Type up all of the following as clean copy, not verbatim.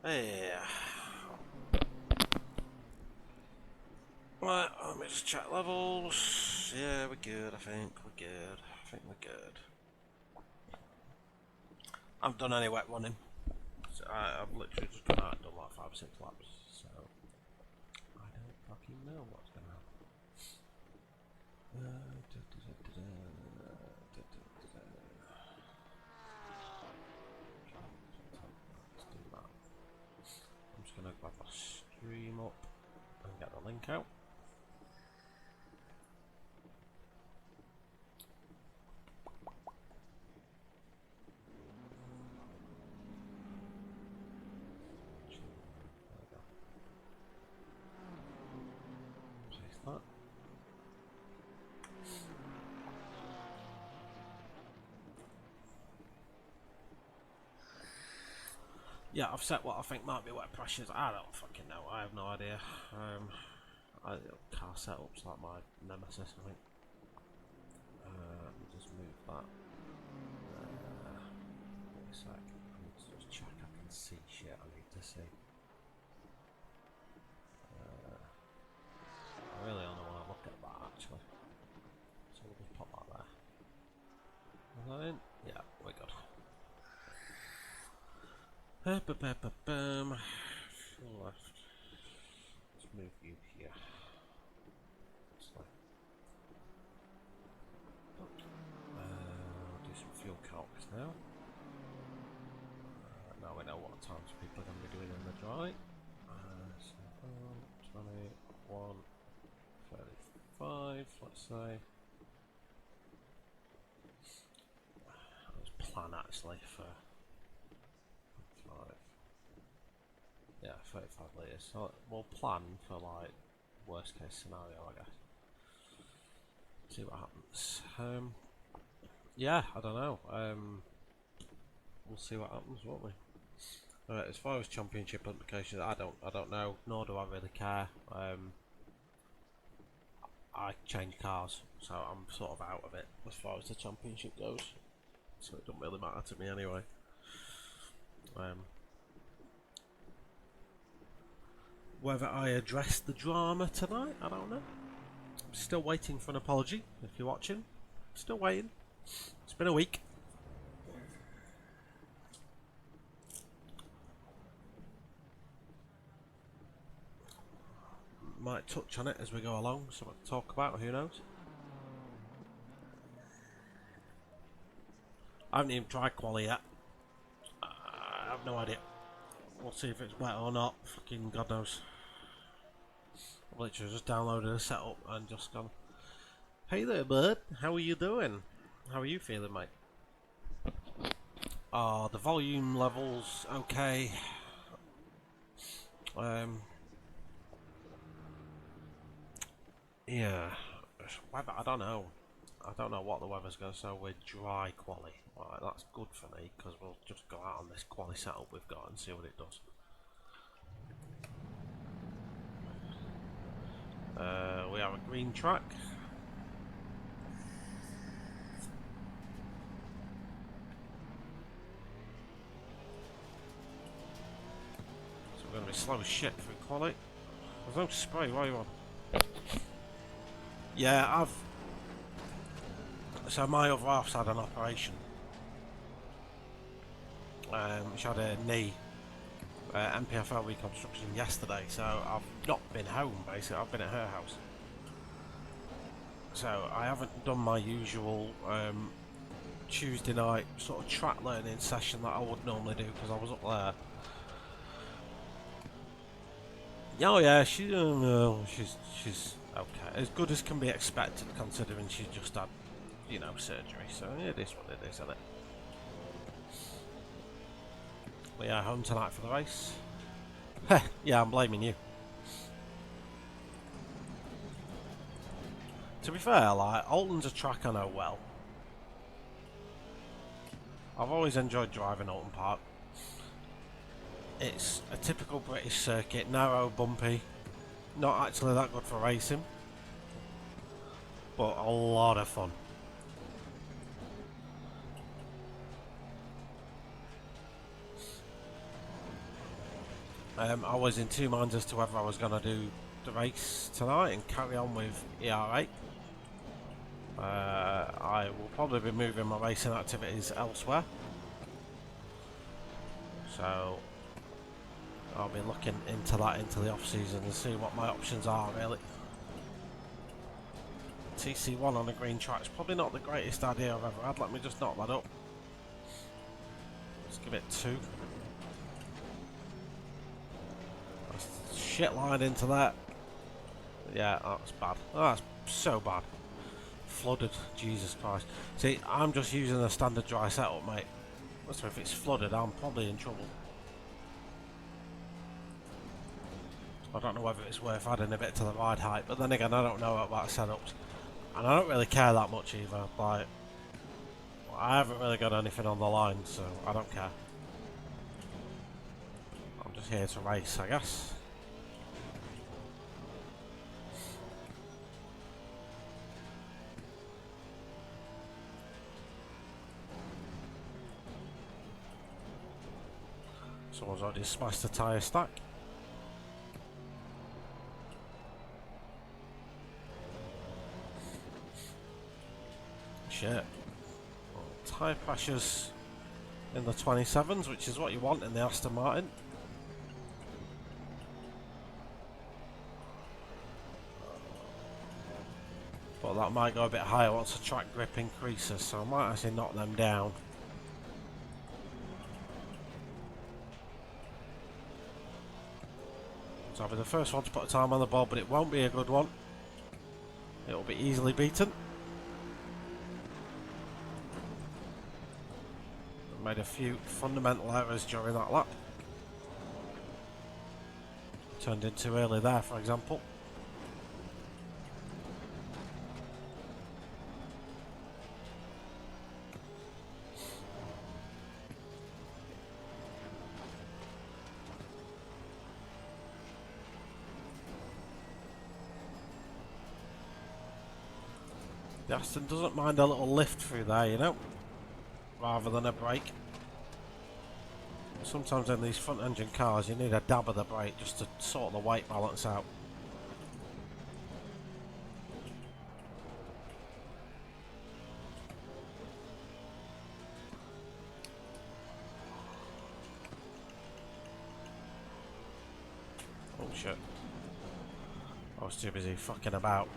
Hey. Right, let me just check levels. Yeah, we're good, I think. We're good. I think we're good. I haven't done any wet running. So I've literally just gone out and done like 5 or 6 laps. So I don't fucking know what's going to happen. Let's do that. I'm just going to grab my stream up and get the link out. Paste that. Yeah, I've set what I think might be wet pressures. I don't fucking know. I have no idea. Car setups like my nemesis, I think. Just move that. Wait a sec. I need to just check I can see shit I need to see. I really only want to look at that actually. So we'll just pop that there. Is that in? Yeah, we're good. Fuel left. Let's move you here. Do some fuel calcs now. Now we know what times people are going to be doing in the dry. So 21, 35, let's say. Let's plan actually for 5. Yeah, 35 litres. So we'll plan for like worst case scenario, I guess. See what happens. Yeah, I don't know. We'll see what happens, won't we? As far as championship implications, I don't know. Nor do I really care. I change cars, so I'm sort of out of it as far as the championship goes. So it doesn't really matter to me anyway. Whether I address the drama tonight, I don't know. I'm still waiting for an apology. If you're watching, still waiting. It's been a week. Might touch on it as we go along. Something to talk about. Who knows? I haven't even tried quali yet. I have no idea. We'll see if it's wet or not. Fucking God knows. I've literally just downloaded a setup and just gone, hey there, bud. How are you doing? How are you feeling, mate? The volume levels okay. Yeah. Weather, I don't know. I don't know what the weather's going to say. We're dry quali. Right, that's good for me because we'll just go out on this quali setup we've got and see what it does. We have a green track. So we're going to be slow as shit through quali. There's no spray, why are you on? Yeah, so my other half's had an operation. She had a knee MPFL reconstruction yesterday, so I've not been home basically. I've been at her house. So I haven't done my usual Tuesday night sort of track learning session that I would normally do because I was up there. Oh yeah, she's okay, as good as can be expected considering she's just had, you know, surgery. So it is what it is, isn't it? We are home tonight for the race. Yeah, I'm blaming you. To be fair, like, Alton's a track I know well. I've always enjoyed driving Alton Park. It's a typical British circuit, narrow, bumpy, not actually that good for racing, but a lot of fun. I was in two minds as to whether I was going to do the race tonight and carry on with ER8. I will probably be moving my racing activities elsewhere, so I'll be looking into that into the off season and see what my options are really. TC1 on a green track is probably not the greatest idea I've ever had. Let me just knock that up. Let's give it 2. That's shit line into that. Yeah, that's bad. Oh, that's so bad. Flooded, Jesus Christ. See, I'm just using a standard dry setup, mate. So if it's flooded, I'm probably in trouble. I don't know whether it's worth adding a bit to the ride height, but then again, I don't know about setups. And I don't really care that much either. Like, I haven't really got anything on the line, so I don't care. I'm just here to race, I guess. Someone's already smashed the tyre stack. Shit. Well, tyre pressures in the 27s, which is what you want in the Aston Martin. But that might go a bit higher once the track grip increases, so I might actually knock them down. So I'll be the first one to put a time on the board, but it won't be a good one. It will be easily beaten. I made a few fundamental errors during that lap. Turned in too early there, for example. The Aston doesn't mind a little lift through there, you know, rather than a brake. Sometimes in these front engine cars you need a dab of the brake just to sort the weight balance out. Oh shit. I was too busy fucking about.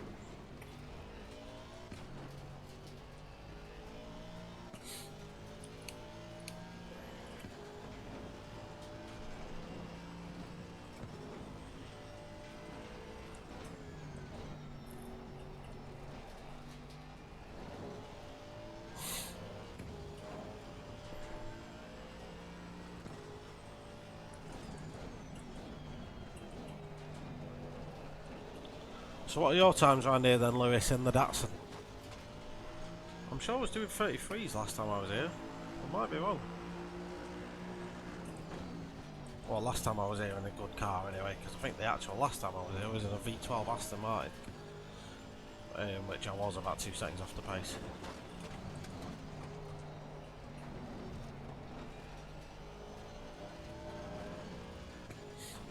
So what are your times around here then, Lewis, in the Datsun? I'm sure I was doing 33s last time I was here. I might be wrong. Well, last time I was here in a good car anyway, because I think the actual last time I was here was in a V12 Aston Martin. Which I was about 2 seconds off the pace.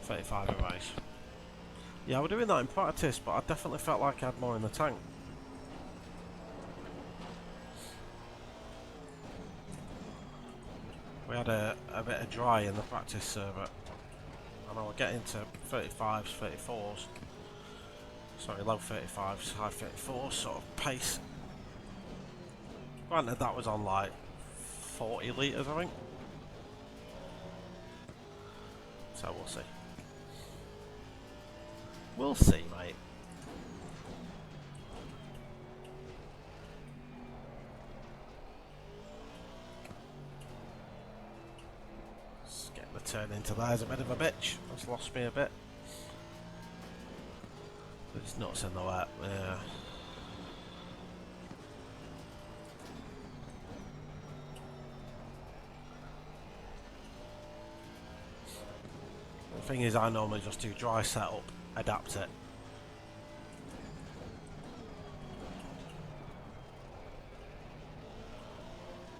$35 a race. Yeah, we're doing that in practice, but I definitely felt like I had more in the tank. We had a bit of dry in the practice server, and I was getting to 35s, 34s. Sorry, low 35s, high 34s sort of pace. Granted, that was on like 40 litres, I think. So we'll see. We'll see, mate. Just getting the turn into there's a bit of a bitch. That's lost me a bit. It's nuts in the wet, yeah. The thing is, I normally just do dry setup, adapt it.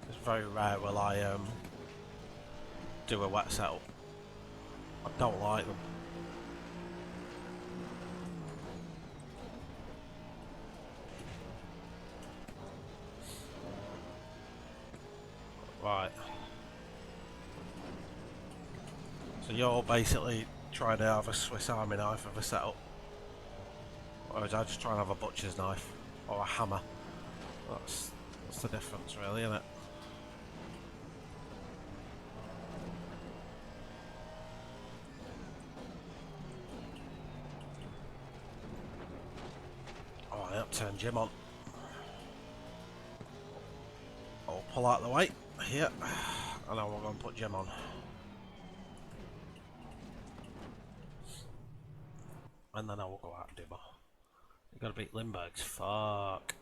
It's very rare will I do a wet setup. I don't like them. Right. So you're basically trying to have a Swiss Army knife of a setup. Whereas I just try and have a butcher's knife. Or a hammer. That's the difference really, isn't it? Oh, I turn Jim on. I'll pull out the way here. And then we're going to put Jim on. And then I will go out and do more. You gotta beat Lindbergh's. Fuck.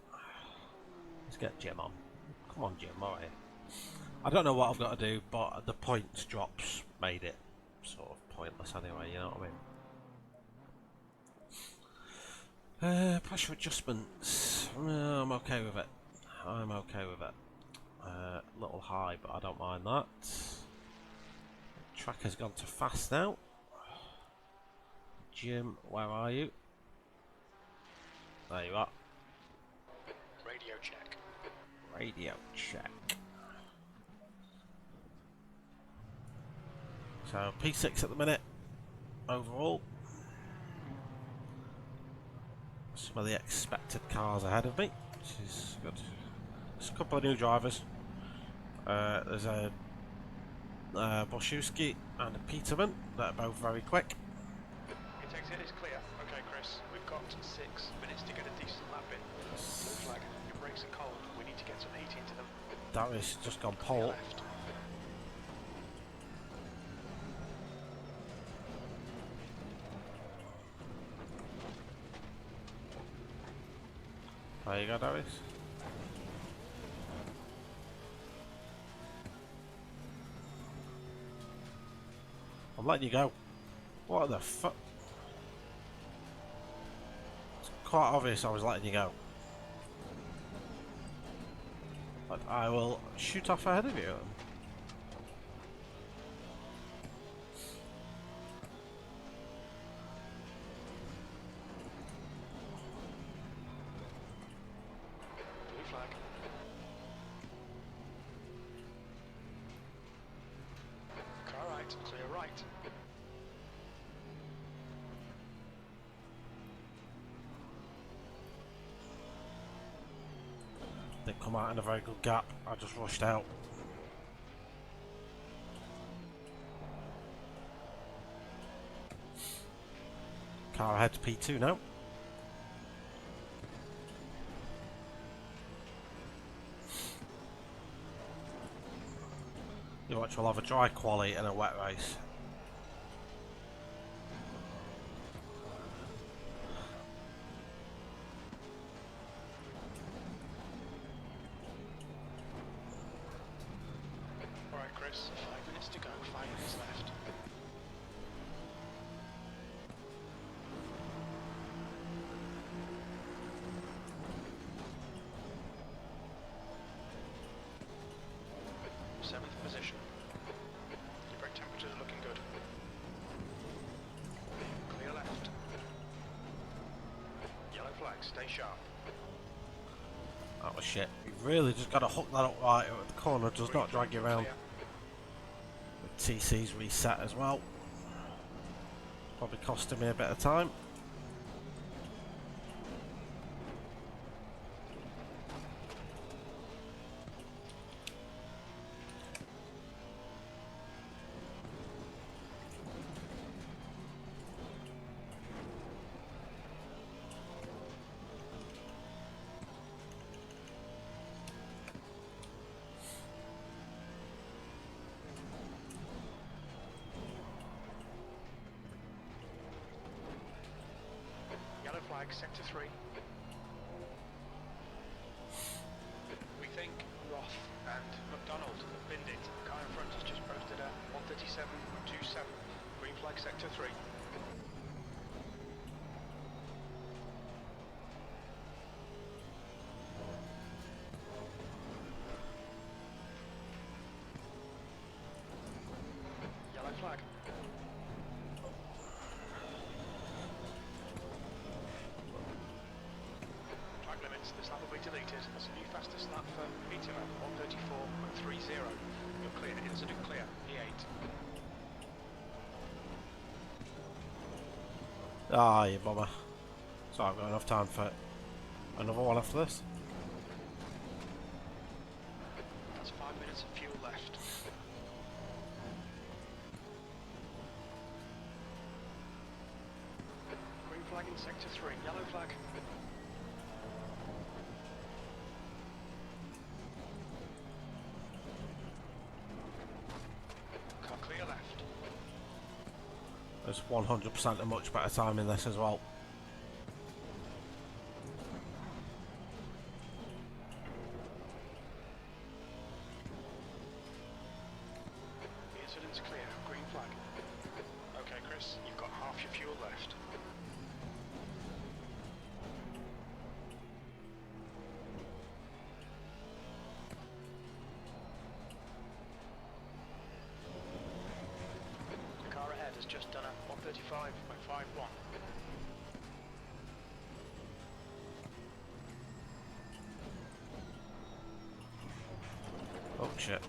Let's get Jim on. Come on, Jim, alright. I don't know what I've got to do, but the points drops made it sort of pointless anyway, you know what I mean? Pressure adjustments. I'm okay with it. I'm okay with it. A little high, but I don't mind that. Tracker's gone to fast now. Jim, where are you? There you are. Radio check. Radio check. So P6 at the minute, overall. Some of the expected cars ahead of me, which is good. There's a couple of new drivers. There's a Boszewski and a Peterman that are both very quick. Its exit is clear. Okay, Chris, we've got 6 minutes to get a decent lap in. Blue flag, your brakes are cold. We need to get some heat into them. Darius just gone pole. Left. There you go, Darius. I'm letting you go. What the fuck? It's quite obvious I was letting you go. But I will shoot off ahead of you then. Blue flag. Car right, clear right. Didn't come out in a very good gap. I just rushed out. Car ahead to P2 now. You watch, we'll have a dry quali and a wet race. Alright, Chris, 5 minutes to go, 5 minutes left. Seventh position. Your brake temperatures are looking good. Clear left. Yellow flag, stay sharp. That was shit. You really just got to hook that up right at the corner. Does Green not drag you flag, around. clear. The TC's reset as well. Probably costing me a bit of time. Yellow flag, sector 3. We think Roth and McDonald have binned it. The car in front has just posted a 137.27. Green flag, sector 3. Yellow flag. minutes, this lap will be deleted. That's a new fastest lap for Peter, 1:34.30. You're clear, incident clear, E8. Ah, you bummer. So I've got enough time for another one after this. That's 5 minutes of fuel left. Green flag in sector 3, yellow flag. Car clear left. There's 100% a much better time in this as well. The incident's clear, green flag. Okay, Chris, you've got half your fuel left. The car ahead has just done a 1:35.51. Oh shit.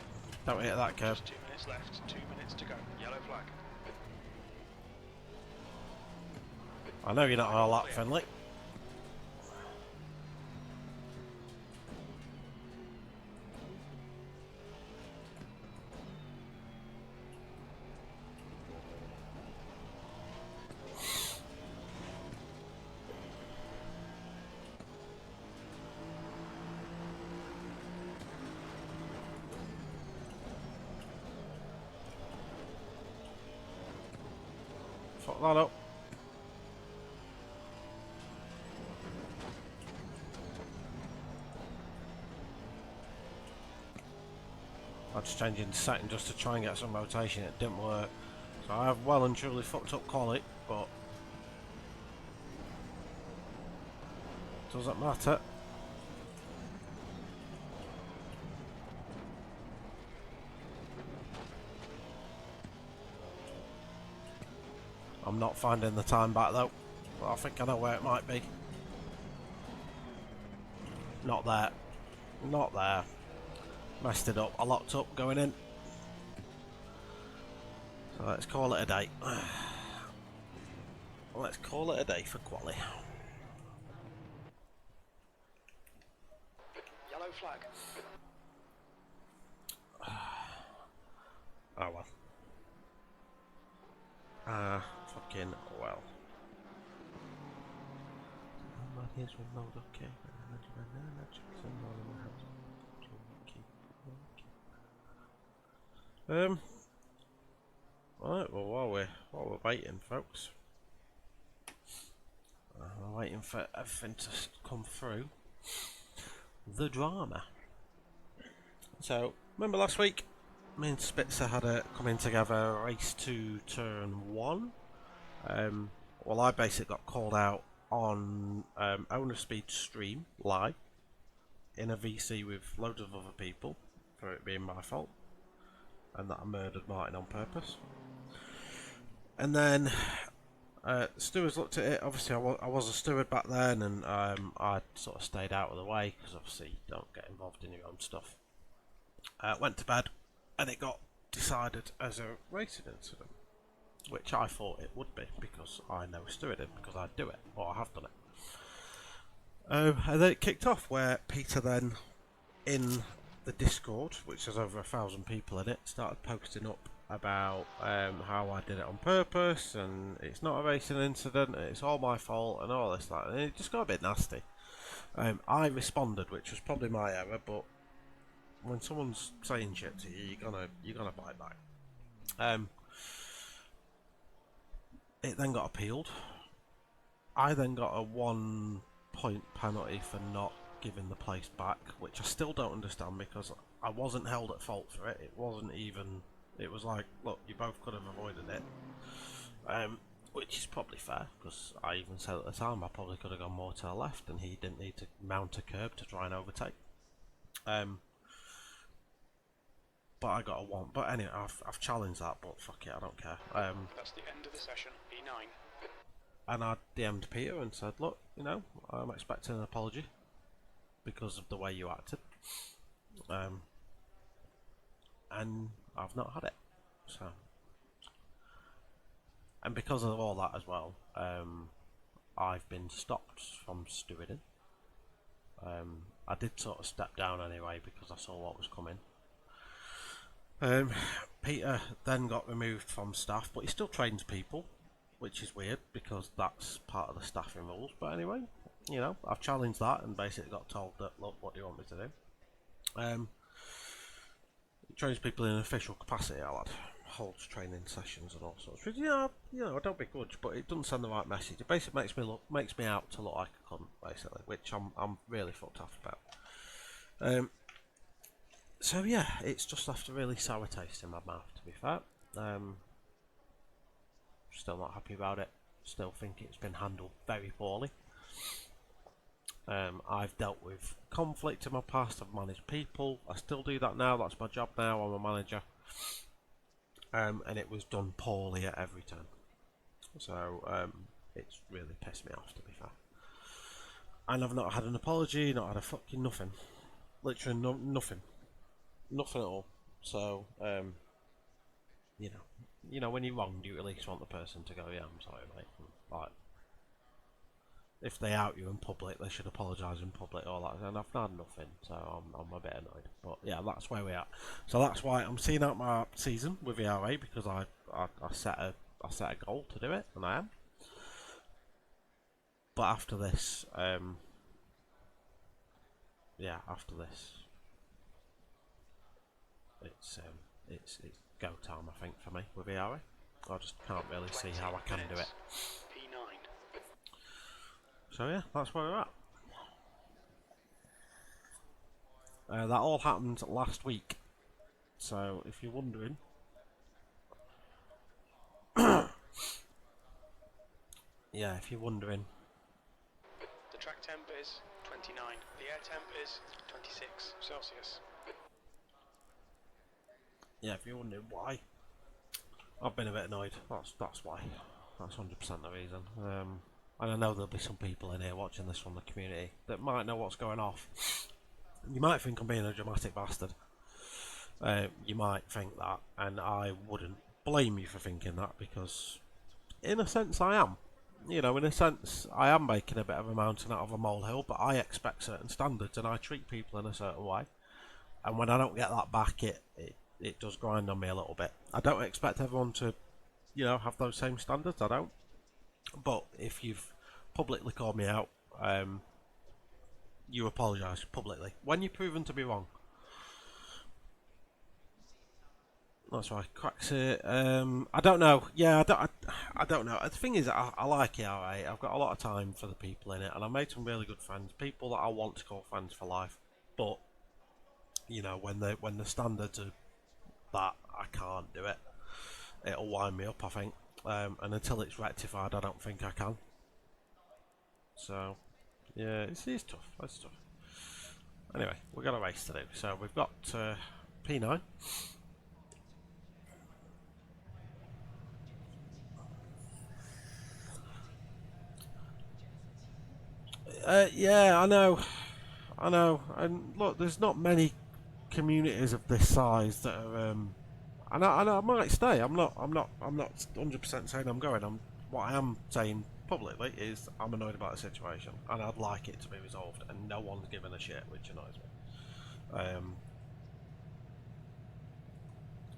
Don't hit that curve. Just 2 minutes left, 2 minutes to go. Yellow flag. I know you're not on a lap, Finley. Fuck that up. I just changed in setting just to try and get some rotation. It didn't work. So I have well and truly fucked up quality, but doesn't matter. I'm not finding the time back though. But I think I know where it might be. Not there. Not there. Messed it up. I locked up going in. So let's call it a day. Let's call it a day for quali. Yellow flag. Oh well. Fucking well. Right, well while we're waiting, folks, we're waiting for everything to come through. The drama. So remember last week, me and Spitzer had a coming together race to turn 1. Well, I basically got called out on Owner Speed stream live in a VC with loads of other people for it being my fault, and that I murdered Martin on purpose. And then stewards looked at it. Obviously, I was a steward back then, and I sort of stayed out of the way because obviously you don't get involved in your own stuff. Went to bed, and it got decided as a racing incident, which I thought it would be because I know stewarding, because I do it, or I have done it. And then it kicked off where Peter then, in the Discord, which has over 1,000 people in it, started posting up about how I did it on purpose, and it's not a racing incident, and it's all my fault, and all this, and it just got a bit nasty. I responded, which was probably my error, but when someone's saying shit to you, you're gonna bite back. It then got appealed. I then got a 1-point penalty for not giving the place back, which I still don't understand because I wasn't held at fault for it. It wasn't even. It was like, look, you both could have avoided it, which is probably fair because I even said at the time I probably could have gone more to the left, and he didn't need to mount a curb to try and overtake. But I got a 1. But anyway, I've challenged that, but fuck it, I don't care. That's the end of the session, E9. And I DM'd Peter and said, look, I'm expecting an apology. because of the way you acted. And I've not had it. So, and because of all that as well, I've been stopped from stewarding. I did sort of step down anyway because I saw what was coming. Peter then got removed from staff, but he still trains people, which is weird because that's part of the staffing rules. But anyway, you know, I've challenged that and basically got told that, look, what do you want me to do? He trains people in an official capacity, our lad. Holds training sessions and all sorts. Which, I don't begrudge, but it doesn't send the right message. It basically makes me out to look like a cunt, basically, which I'm really fucked off about. So yeah, it's just left a really sour taste in my mouth, to be fair. Still not happy about it. Still think it's been handled very poorly. I've dealt with conflict in my past. I've managed people. I still do that now. That's my job now. I'm a manager. And it was done poorly at every turn. So it's really pissed me off, to be fair. And I've not had an apology, not had a fucking nothing. Literally nothing. Nothing at all. So, you know, when you're wronged, you at least want the person to go, yeah, I'm sorry, mate. Like, if they out you in public, they should apologise in public, all that. And I've had nothing, so I'm a bit annoyed. But yeah, that's where we're at. So that's why I'm seeing out my season with ERA, because I set a goal to do it, and I am. But after this, after this, it's go time, I think, for me with ERA. I just can't really see how I can do it. So yeah, that's where we're at. That all happened last week. So if you're wondering, yeah, if you're wondering, the track temp is 29. The air temp is 26 Celsius. yeah, if you're wondering why, I've been a bit annoyed. That's why. That's 100% the reason. And I know there'll be some people in here watching this from the community that might know what's going off. You might think I'm being a dramatic bastard. You might think that, and I wouldn't blame you for thinking that, because in a sense I am. You know, in a sense I am making a bit of a mountain out of a molehill, but I expect certain standards and I treat people in a certain way. And when I don't get that back, it does grind on me a little bit. I don't expect everyone to, have those same standards. I don't. But if you've publicly called me out, you apologise publicly when you're proven to be wrong. That's why cracks it. I don't know. Yeah, I don't know. The thing is, I like it. Alright, I've got a lot of time for the people in it, and I made some really good friends, people that I want to call friends for life. But when the standards are that, I can't do it. It'll wind me up, I think. And until it's rectified, I don't think I can. So, yeah, it's tough. It's tough. Anyway, we've got a race to do. So we've got P9. Yeah, I know. And look, there's not many communities of this size that are. And I might stay. I'm not 100% saying I'm going. What I am saying publicly is I'm annoyed about the situation, and I'd like it to be resolved, and no one's giving a shit, which annoys me.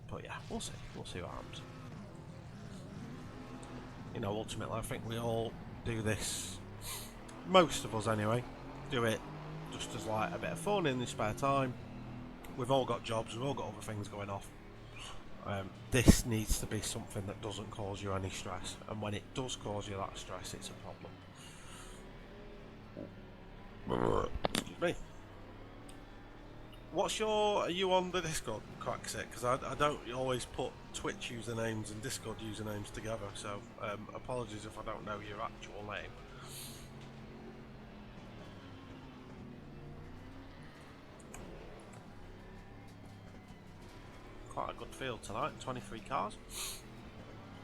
But yeah, we'll see. We'll see what happens. Ultimately, I think we all do this. Most of us, anyway, do it just as like a bit of fun in the spare time. We've all got jobs. We've all got other things going off. This needs to be something that doesn't cause you any stress, and when it does cause you that stress, it's a problem. Excuse me. Are you on the Discord, Cracksit? Because I don't always put Twitch usernames and Discord usernames together, so apologies if I don't know your actual name. Quite a good field tonight, 23 cars.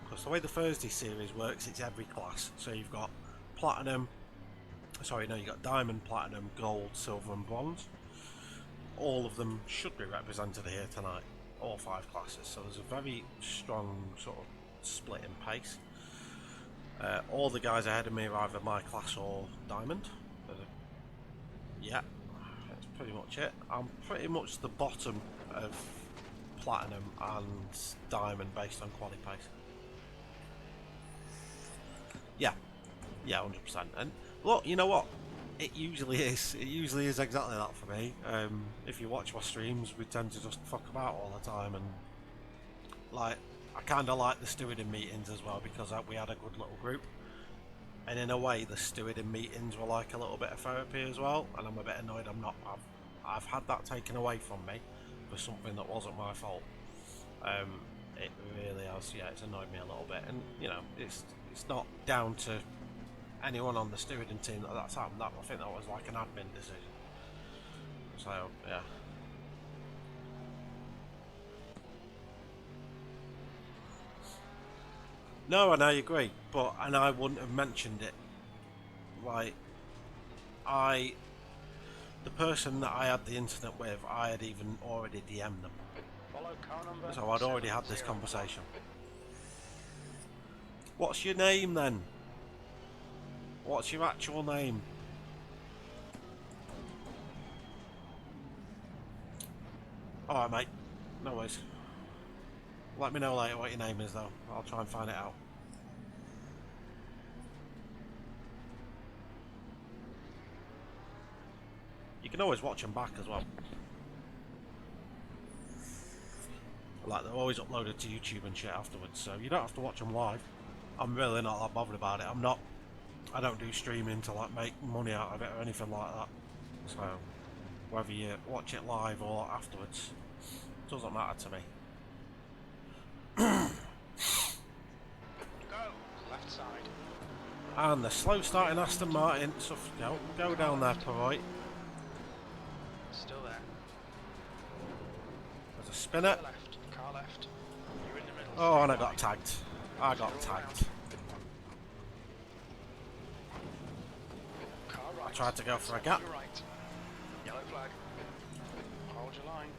Because the way the Thursday series works, it's every class. So you've got Platinum, Sorry, no, you got diamond, platinum, gold, silver, and bronze. All of them should be represented here tonight, all 5 classes. So there's a very strong sort of split in pace. All the guys ahead of me are either my class or diamond. Yeah, that's pretty much it. I'm pretty much the bottom of platinum and diamond based on quality pace. Yeah, 100%. And look, you know what? It usually is. It usually is exactly that for me. If you watch my streams, we tend to just fuck about all the time, and like I kind of like the stewarding meetings as well because we had a good little group. And in a way, the stewarding meetings were like a little bit of therapy as well. And I'm a bit annoyed I've had that taken away from me for something that wasn't my fault. It really has. Yeah, it's annoyed me a little bit. And you know, it's not down to anyone on the stewarding team that's happened. I think that was like an admin decision. So yeah. No, and I agree, and I wouldn't have mentioned it. Like, the person that I had the incident with, I had even already DM'd them. So I'd already had this conversation. What's your name then? What's your actual name? Alright, mate. No worries. Let me know later what your name is, though. I'll try and find it out. You can always watch them back as well. Like, they're always uploaded to YouTube and shit afterwards, so you don't have to watch them live. I'm really not that bothered about it. I don't do streaming to like make money out of it or anything like that. So whether you watch it live or afterwards, doesn't matter to me. Go left side. And the slow starting Aston Martin. So go down there, Paroy. Still there. There's a spinner. Car left. You're in the middle. Oh, and I got tagged. I got tagged. Car right. I tried to go for a gap. Right. Yellow flag. Hold your line.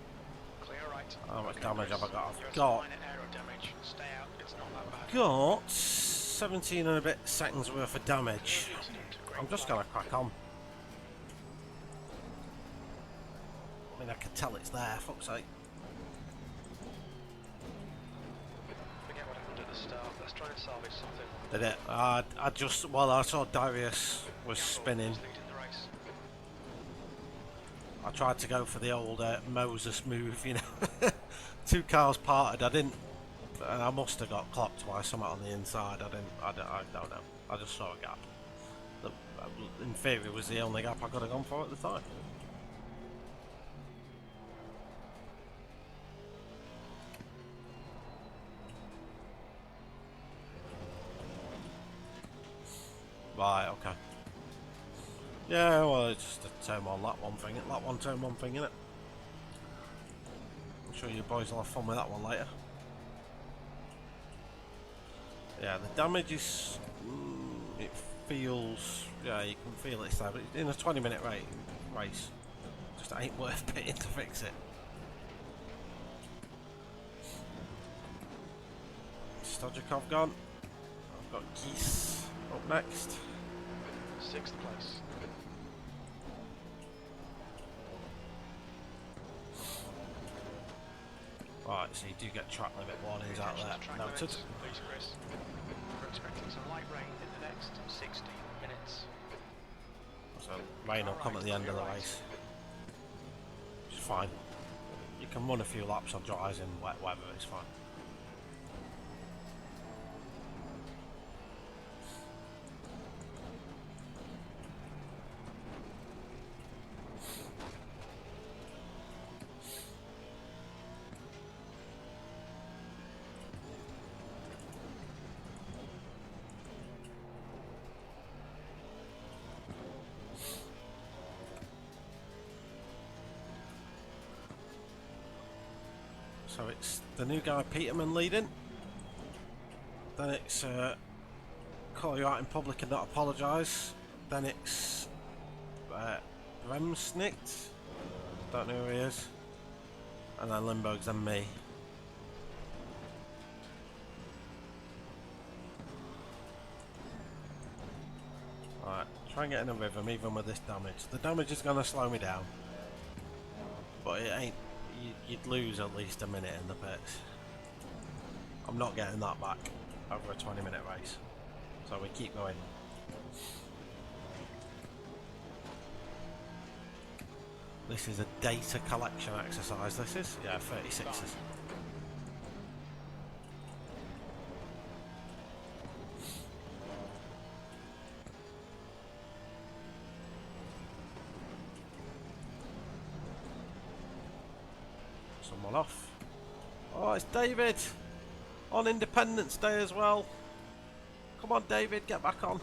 Clear right. How much damage have I got? You're I've got minor aero damage. Stay out. It's not that bad. got 17 and a bit seconds worth of damage. I'm just gonna crack on. I mean, I can tell it's there, fuck's sake. Forget what happened at the start. Let's try and salvage something. Did it? I saw Darius was spinning. I tried to go for the old Moses move, you know. 2 cars parted, I didn't, and I must have got clocked by something on the inside. I don't know. I just saw a gap. That, in theory, was the only gap I could have gone for at the time. Right, okay. Yeah, well, it's just a turn one, lap one thing, lap one, turn one thing, innit? I'm sure you boys will have fun with that one later. Yeah, the damage is... it feels... yeah, you can feel it's there, but in a 20-minute race, just ain't worth pitting to fix it. Stojakov gone. I've got Geese up next. 6th place. Right, so you do get track limit warnings out there. Noted. Please, Chris. We're expecting some light rain in the next 60 minutes. So rain will come at the end of the race. It's fine. You can run a few laps on dries in wet weather, it's fine. So it's the new guy Peterman leading. Then it's call you out in public and not apologise. then it's Bremsnicht, don't know who he is, and then Limburg's then me. Alright, try and get in a rhythm even with this damage. The damage is going to slow me down, but it ain't, you'd lose at least a minute in the pits. I'm not getting that back over a 20-minute race, so we keep going. This is a data collection exercise, this is? Yeah, 36s. Someone off. Oh, it's David! On Independence Day as well. Come on, David, get back on.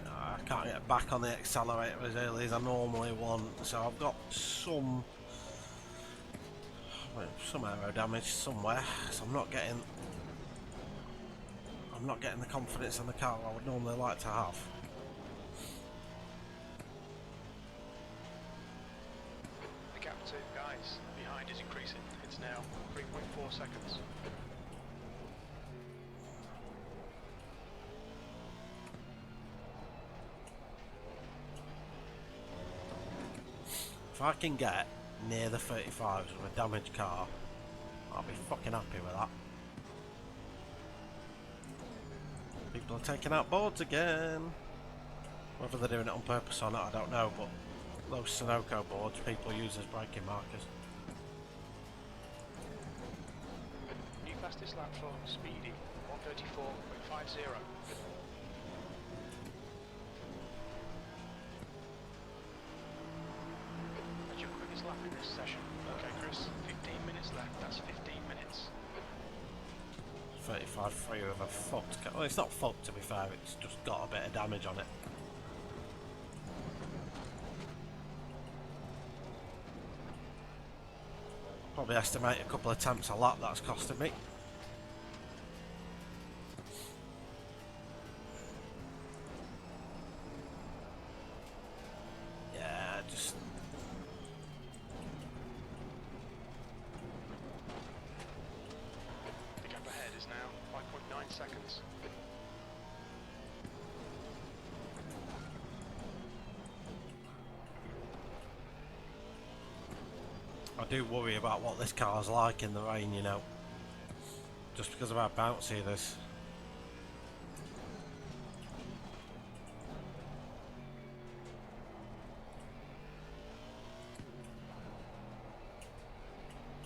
I can't get back on the accelerator as early as I normally want, so I've got some aero damage somewhere, so I'm not getting the confidence in the car I would normally like to have. The gap to guys behind is increasing. It's now 3.4 seconds. If I can get near the 35s with a damaged car, I'll be fucking happy with that. People are taking out boards again. Whether they're doing it on purpose or not, I don't know, but those Sunoco boards people use as braking markers. New fastest lap for Speedy, 1:34.50. That's your quickest lap in this session. Okay, Chris, 15 minutes left. That's 15 minutes. 35-3 with a fucked car. Well, it's not fucked to be fair, it's just got a bit of damage on it. Probably estimate a couple of attempts a lap that's costing me. Yeah, just... The gap ahead is now 5.9 seconds. I do worry about what this car's like in the rain, you know. Just because of how bouncy it is.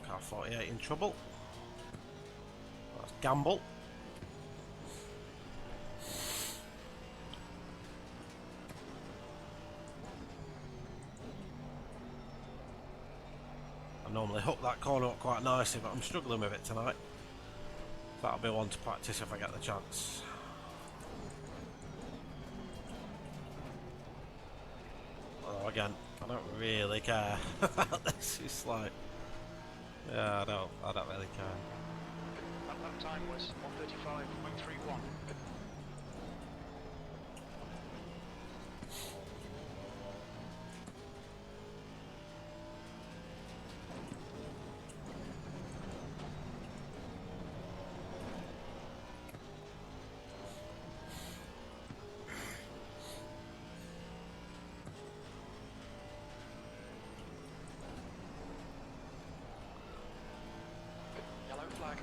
Car 48 in trouble. That's Gamble. I normally hook that corner up quite nicely, but I'm struggling with it tonight. That'll be one to practice if I get the chance. Although again, I don't really care about this. It's like, yeah, I don't really care. That lap time was 1:35.31. Yellow flag.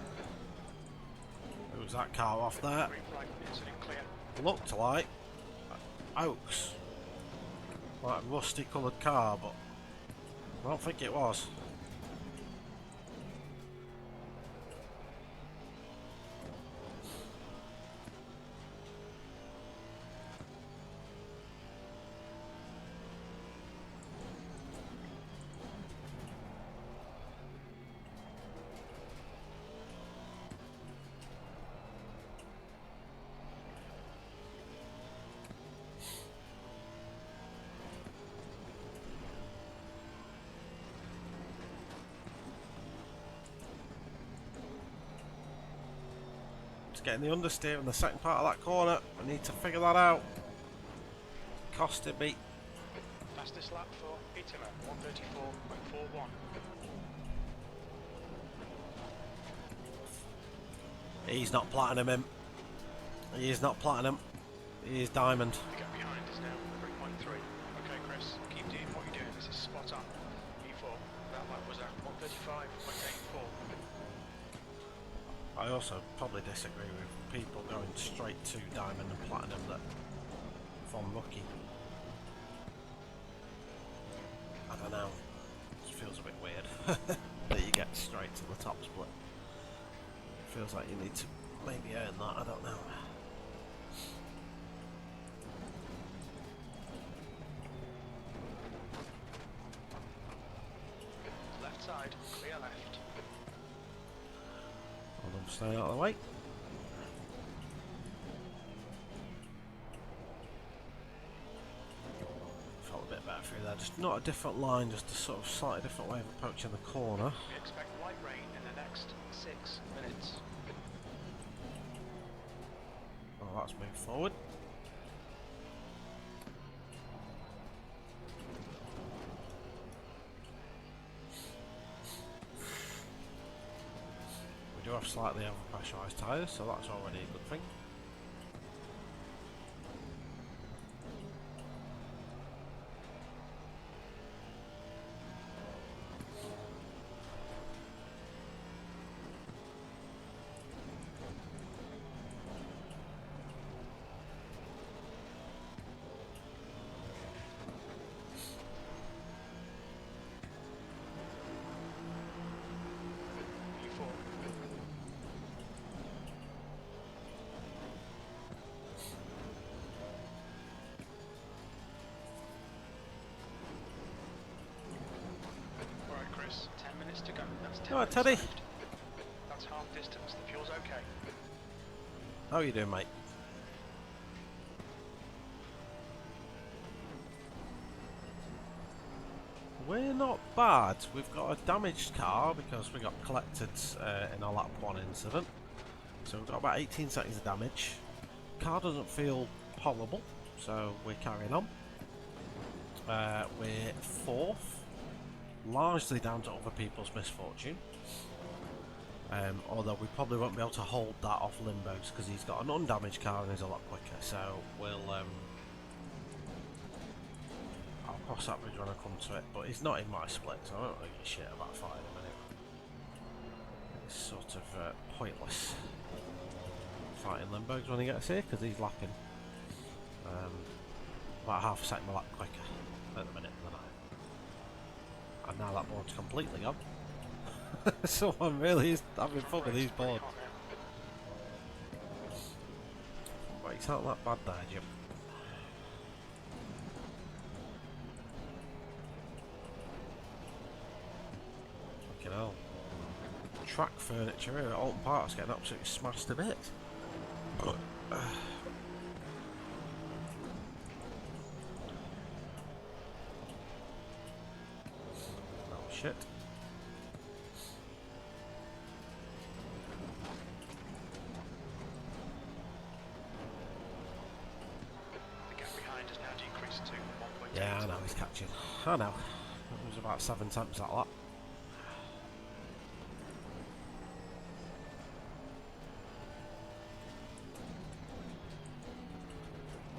Who's that car off there? Green flag. Incident clear. Looked like Oaks. Like a rusty coloured car, but I don't think it was. to getting the understeer in the second part of that corner. I need to figure that out. Costed me. Fastest lap for Itima, 134.41. He's not platinum him. He is not platinum. He is diamond. The gap behind is now 3.3. Okay, Chris, keep doing what you're doing. This is spot on. E4. That lap was at 135.84. I also probably disagree with people going straight to diamond and platinum that from rookie. I don't know. It feels a bit weird that you get straight to the top split. Feels like you need to maybe earn that. I don't know. Left side, clear left. Hold on, stay out of the way. Felt a bit better through there. Just not a different line, just a sort of slightly different way of approaching the corner. We expect light rain in the next 6 minutes. Oh, that's moved forward. We do have slightly overpressurised tyres, so that's already a good thing. E4. Alright, Chris, 10 minutes to go. That's 10 Alright, minutes Teddy. left. That's half distance. The fuel's okay. How are you doing, mate? We're not bad. We've got a damaged car because we got collected in a lap 1 incident. So we've got about 18 seconds of damage. Car doesn't feel horrible, so we're carrying on. We're 4th, largely down to other people's misfortune. Although we probably won't be able to hold that off Limbo's because he's got an undamaged car and is a lot quicker. So we'll I'll cross that bridge when I come to it. But he's not in my split, so I don't really give a shit about fighting him anyway. It's sort of pointless fighting Limbo's when he gets here because he's lapping about half a second a lap quicker at the minute than I. And now that board's completely gone. Someone really is having fun with these boards. But it's not that bad there, Jim. Fucking hell. Track furniture here at Alton Park's getting absolutely smashed to bits. Oh shit. The gap behind has now decreased to 1.8. Yeah, I know he's catching. I know. It was about 7 times that lap.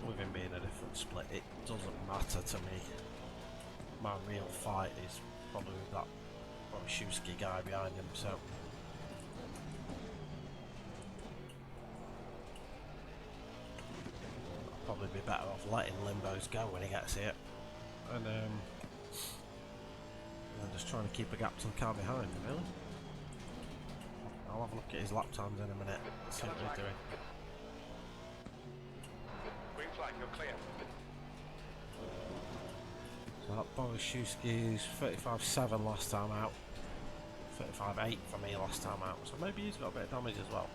With him being a different split, it doesn't matter to me. My real fight is probably with that Borishewski guy behind him, so. I'll probably be better off letting Limbo's go when he gets here. And just trying to keep a gap to the car behind him, really. I'll have a look at his lap times in a minute, see what he's doing. Green flag, you're clear. So that Borishewski's 35.7 last time out. 35.8 for me last time out, so maybe he's got a bit of damage as well.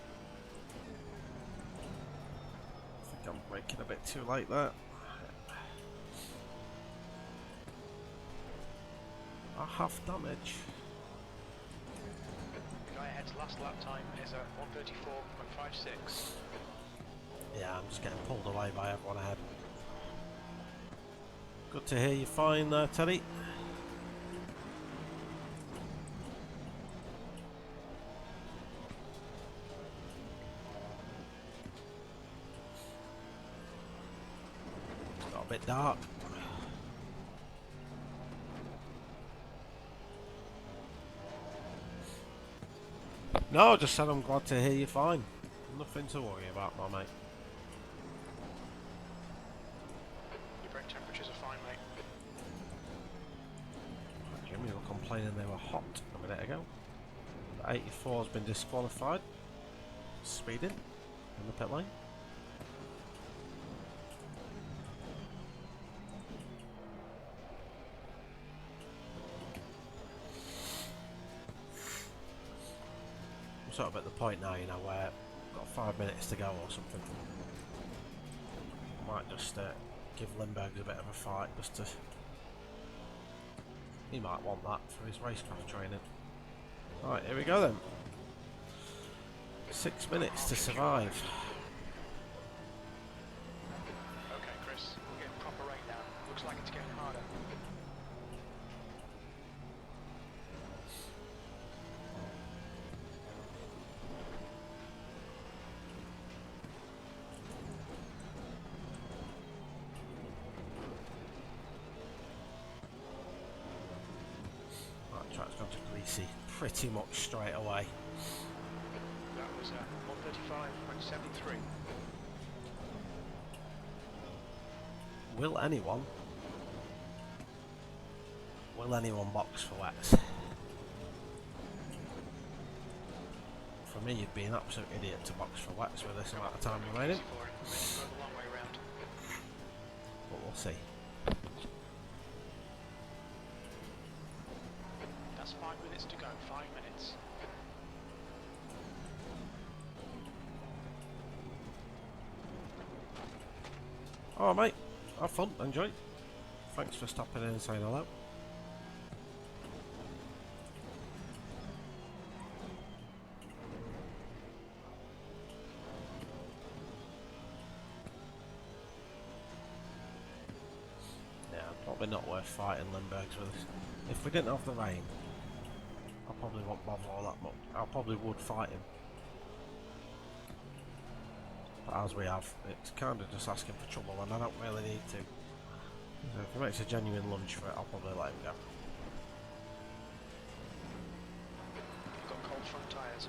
I think I'm braking a bit too late there. I have damage. The guy ahead its last lap time is a 1:34.56. Yeah, I'm just getting pulled away by everyone ahead. Good to hear you fine there, Teddy. Got a bit dark. No, just said I'm glad to hear you fine. Nothing to worry about, my mate. Your brake temperatures are fine, mate. Jimmy were complaining they were hot a minute ago. The 84 has been disqualified. Speeding in the pit lane. I'm sort of at the point now, you know, where I've got 5 minutes to go or something. I might just give Limburgs a bit of a fight, just to... He might want that for his racecraft training. Right, here we go then. 6 minutes to survive. Okay, Chris, we're getting proper rain now. Looks like it's getting harder. Right, track's gone to greasy pretty much straight away. That was 1:35.73. Will anyone box for wets? For me, you'd be an absolute idiot to box for wets with this amount of time remaining. Easy for him. Maybe go the long way round. But we'll see. That's 5 minutes to go. 5 minutes. Alright mate, have fun, enjoy. Thanks for stopping in and saying hello. Yeah, probably not worth fighting Limburgs with us. If we didn't have the rain, I probably won't bother all that much. I probably would fight him. But as we have, it's kind of just asking for trouble and I don't really need to. So if he makes a genuine lunge for it, I'll probably let him go. You've got cold front tyres.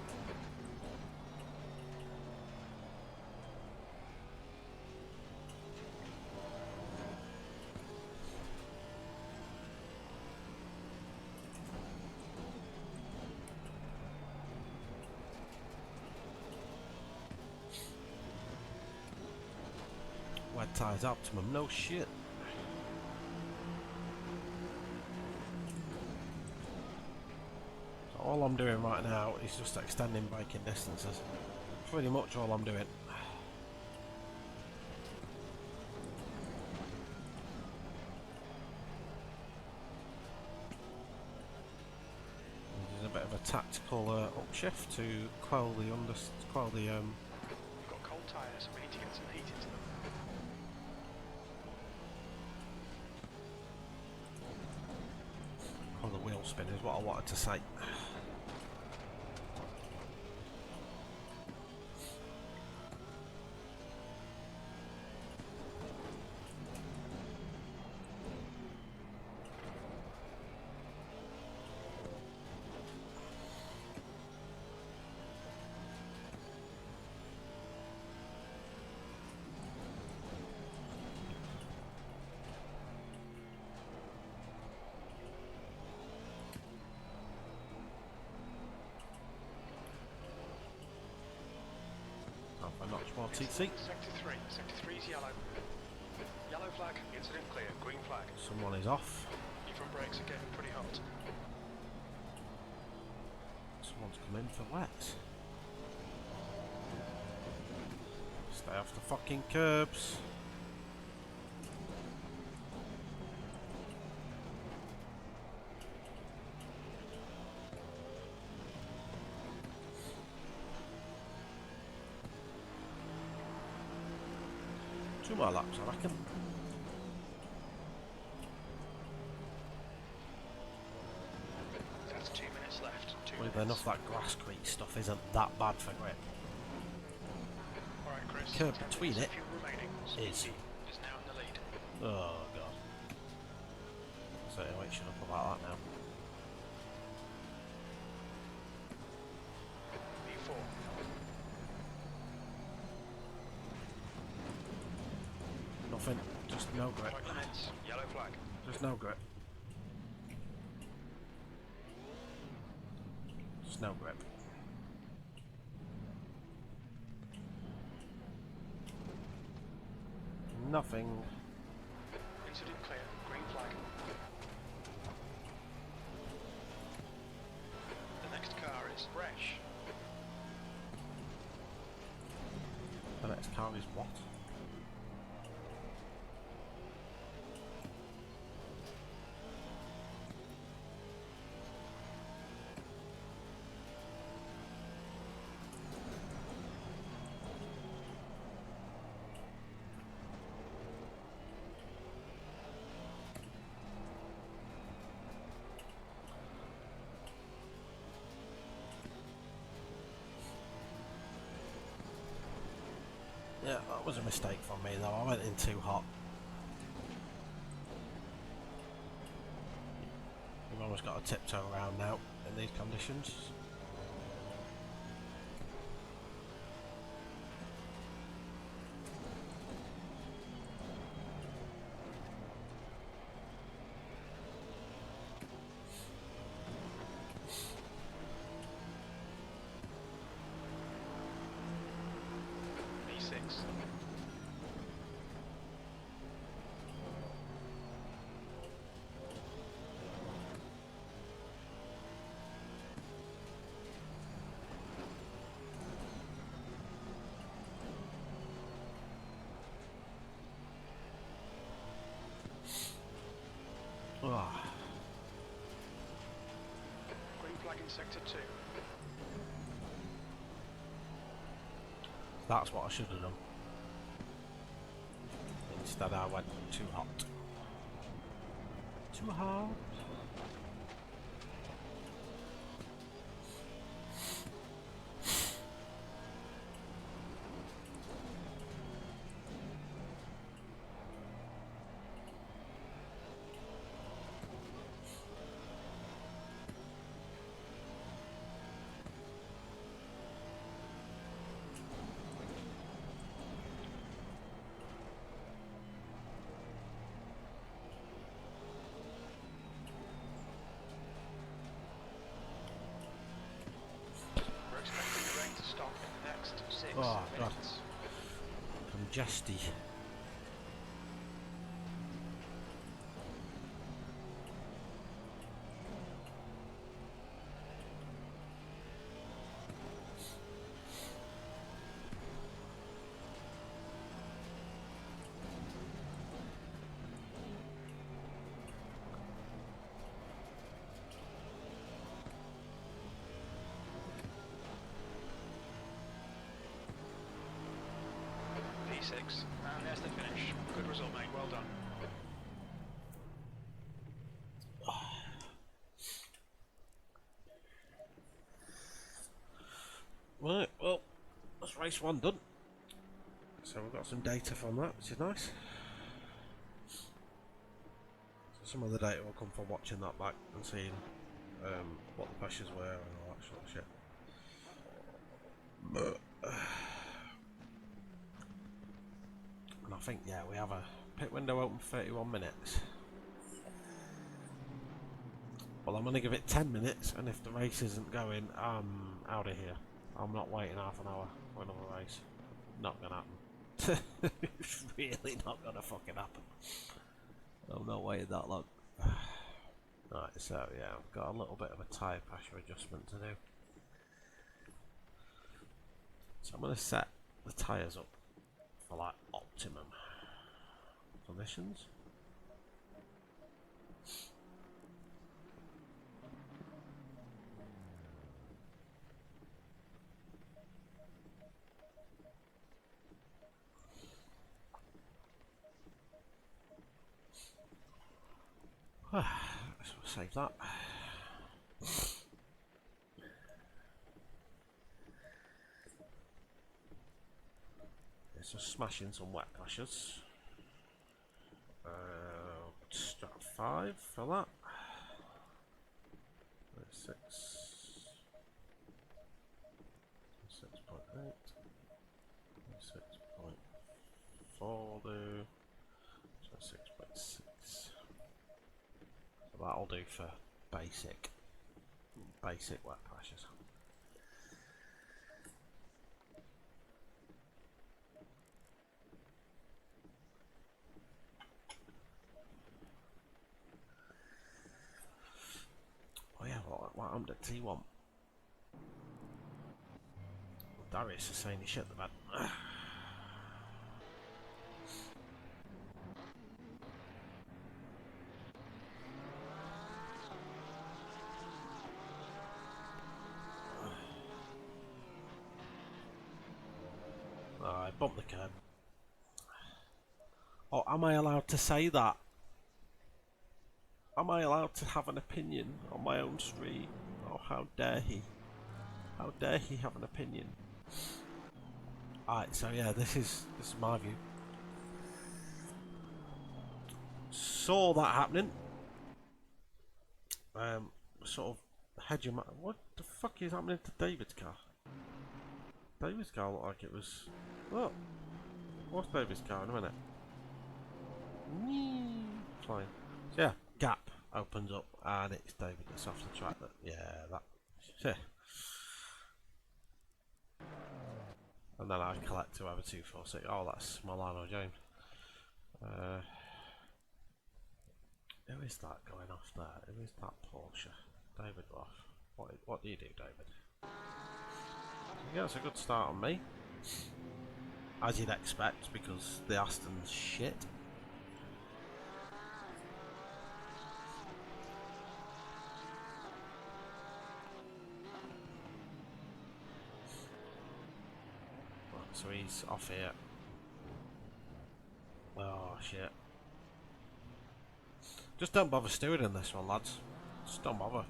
Wet tyres optimum, no shit. So all I'm doing right now is just extending braking distances. Pretty much all I'm doing. There's a bit of a tactical upshift to quell the You've got cold tyres. We need to get some heat into them. the wheel spin is what I wanted to say. More TC. Sector 3. Sector 3 is yellow. Yellow flag, incident clear. Green flag. Someone is off. Your front brakes are getting pretty hot. Someone's come in for wet. Stay off the fucking curbs. 2 more laps, I reckon. That's 2 minutes left. 2 With minutes. enough that grass creek stuff isn't that bad for grip. Alright, Chris. Curb 10 between minutes it of fuel remaining. is. Speedy is now in the lead. Oh god. So wait, shut up about that now. P4. Nothing. Just no grip. 5 minutes. Yellow flag. Just no grip. Just no grip. Nothing. Incident clear. Green flag. The next car is Resh. The next car is what? Yeah, that was a mistake from me though. I went in too hot. You've almost got to tiptoe around now in these conditions. P6. Ah, Green flag in sector 2. that's what I should have done. Instead I went too hot. Too hot. We're expecting the rain to stop in the next 6 Oh, God. minutes. Congesty. P6. And there's the finish. Good result, mate. Well done. Right, well, that's race 1 done. So we've got some data from that, which is nice. So some of the data will come from watching that back and seeing what the pressures were and all that sort of shit. And I think, yeah, we have a pit window open for 31 minutes. Well, I'm going to give it 10 minutes, and if the race isn't going, I'm out of here. I'm not waiting half an hour for another race. Not going to happen. It's really not going to fucking happen. I'm not waiting that long. Right, so yeah, I've got a little bit of a tyre pressure adjustment to do. So I'm going to set the tyres up for like optimum conditions. So save that. So smashing some wet crashes. Strat 5 for that. 6. 6.8. 6.4 do. 6.6. So that'll do for basic wet crashes. Oh yeah, what happened at T1? Darius is saying he shit the bed. I bumped the curb. Oh, am I allowed to say that? Am I allowed to have an opinion on my own street? Oh, how dare he? How dare he have an opinion? Alright, so yeah, this is my view. Saw that happening. Sort of hedge him. What the fuck is happening to David's car? David's car looked like it was. Look, what's David's car in a minute? Fine. So yeah, gap opens up and it's David that's off the track. That. Yeah. And then I collect whoever 246. Oh, that's Milano James. Who is that going off there? Who is that Porsche? David Roth. What do you do, David? Yeah, it's a good start on me. As you'd expect, because the Aston's shit. Right, so he's off here. Oh, shit. Just don't bother stewarding this one, lads. Just don't bother.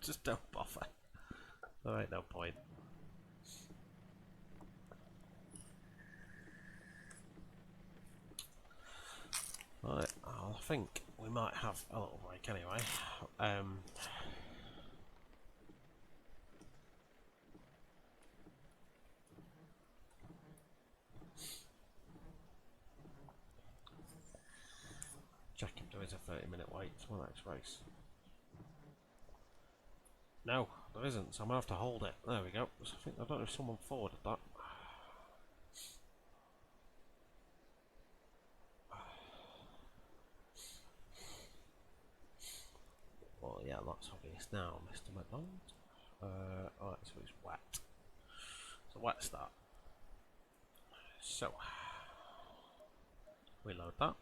Just don't bother. There ain't no point. Right, I think we might have a little break anyway. Check if there is a 30-minute wait for the next race. No, there isn't, so I'm going to have to hold it. There we go. I don't know if someone forwarded that. Well, yeah, that's obvious now, Mr. McDonald. Alright, so it's wet. So wet start. So, we load that.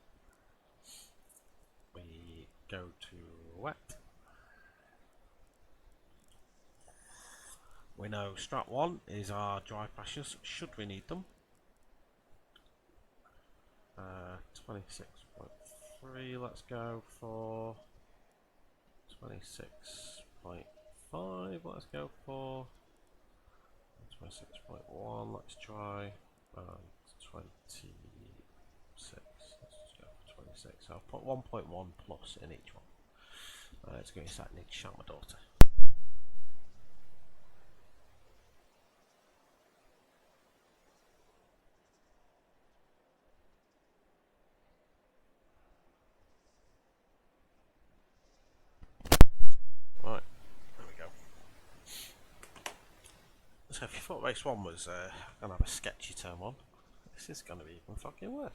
We go to wet. We know Strat 1 is our dry crashes, should we need them. 26.3, let's go for 26.5, let's go for 26.1, let's try 26, let's go for 26, so I'll put 1.1 plus in each one. It's going to be sat in each shout my daughter. Right, there we go. So if you thought race 1 was going to have a sketchy turn 1, this is going to be even fucking worse.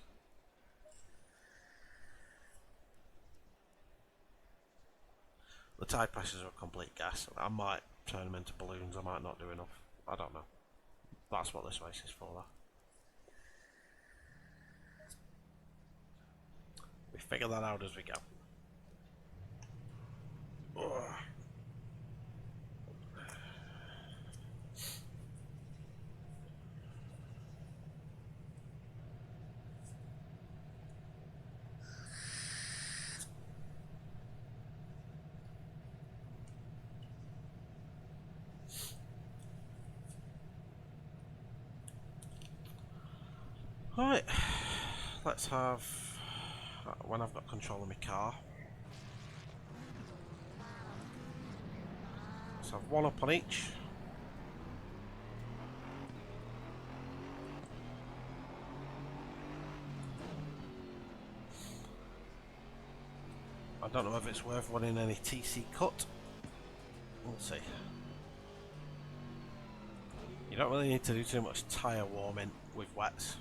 The tyre pressures are a complete gas. I might turn them into balloons, I might not do enough. I don't know. That's what this race is for, though. We figure that out as we go. Ugh. Right, let's have, when I've got control of my car, let's have one up on each. I don't know if it's worth running any TC cut. We'll see. You don't really need to do too much tyre warming with wets.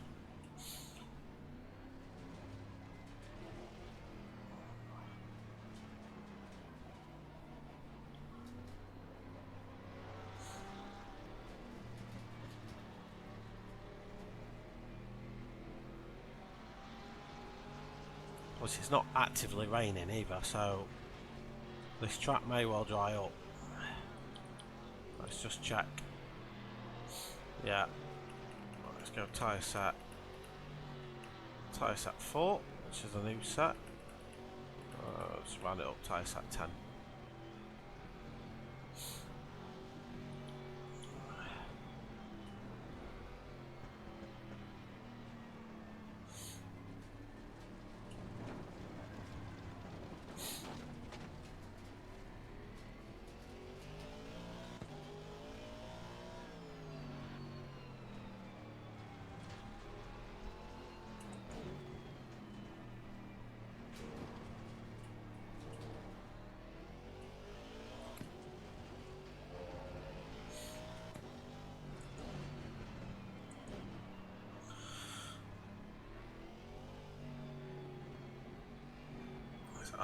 Plus it's not actively raining either, so this track may well dry up. Let's just check. Yeah. Let's go tyre set. Tyre set 4, which is a new set. Let's round it up, tyre set 10.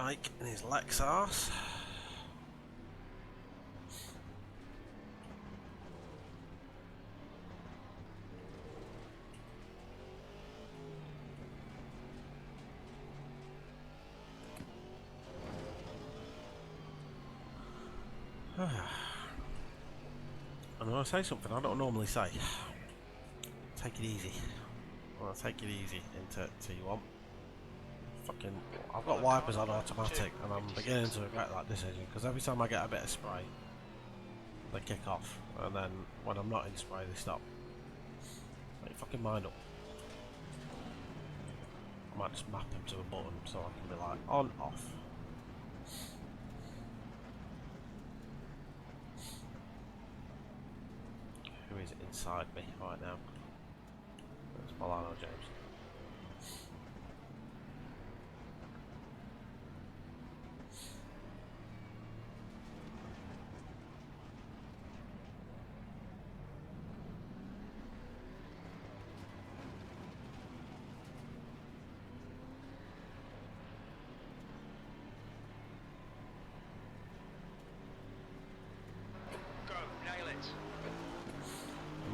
Ike and his Lexus. I'm going to say something I don't normally say. Take it easy. I'm going to take it easy into T1. Fucking, I've got wipers on automatic and I'm beginning to regret that decision because every time I get a bit of spray they kick off and then when I'm not in spray they stop. Make your fucking mind up. I might just map them to a button so I can be like on, off. Who is inside me right now? It's Milano James.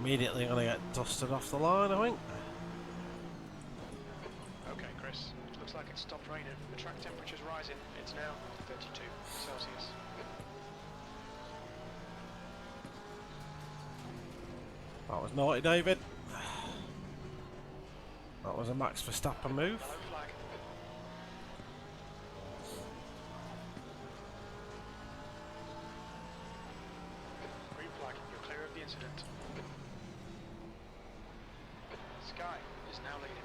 Immediately going to get dusted off the line, I think. Okay, Chris. Looks like it's stopped raining. The track temperature's rising. It's now 32 Celsius. That was naughty, David. That was a Max Verstappen move. Yellow flag. Green flag. You're clear of the incident. Sky is now leading.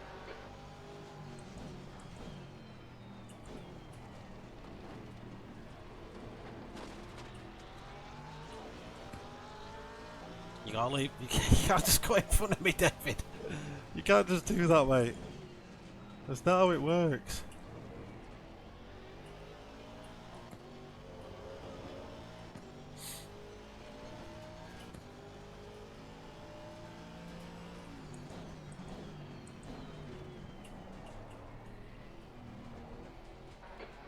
You can't leave. You can't just go in front of me, David. You can't just do that, mate. That's not how it works.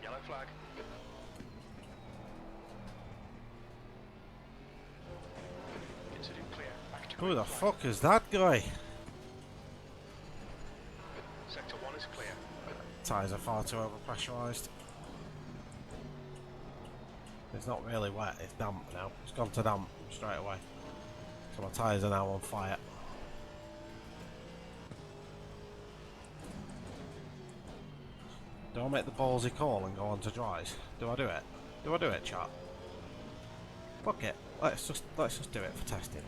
Yellow flag. Incident clear. Back to Who green the flag. fuck is that guy? Sector 1 is clear. Tyres are far too overpressurised. It's not really wet, it's damp now. It's gone to damp straight away. So my tyres are now on fire. Do I make the ballsy call and go on to dries? Do I do it? Do I do it, chat? Fuck it. Let's just do it for testing.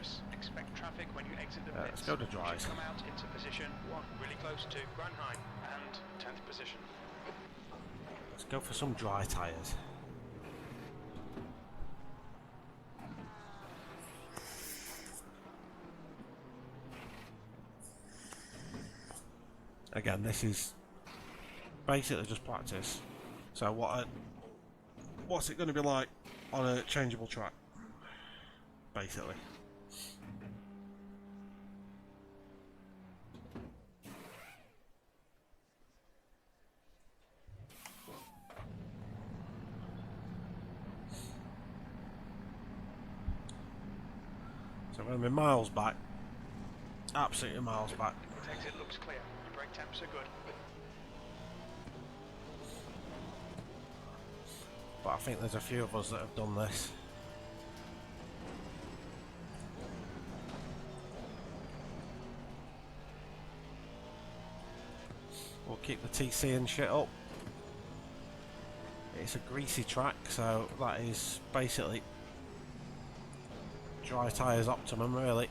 Paris. Expect traffic when you exit the Let's pits. go to dries. Come out into position 1, really close to Granheim, and 10th position. Let's go for some dry tyres. Again, this is basically just practice. So what's it going to be like on a changeable track? Basically. So we're going to be miles back. Absolutely miles back. Exit looks clear. Your brake temps are good. But I think there's a few of us that have done this. We'll keep the TC and shit up. It's a greasy track, so that is basically dry tyres optimum, really.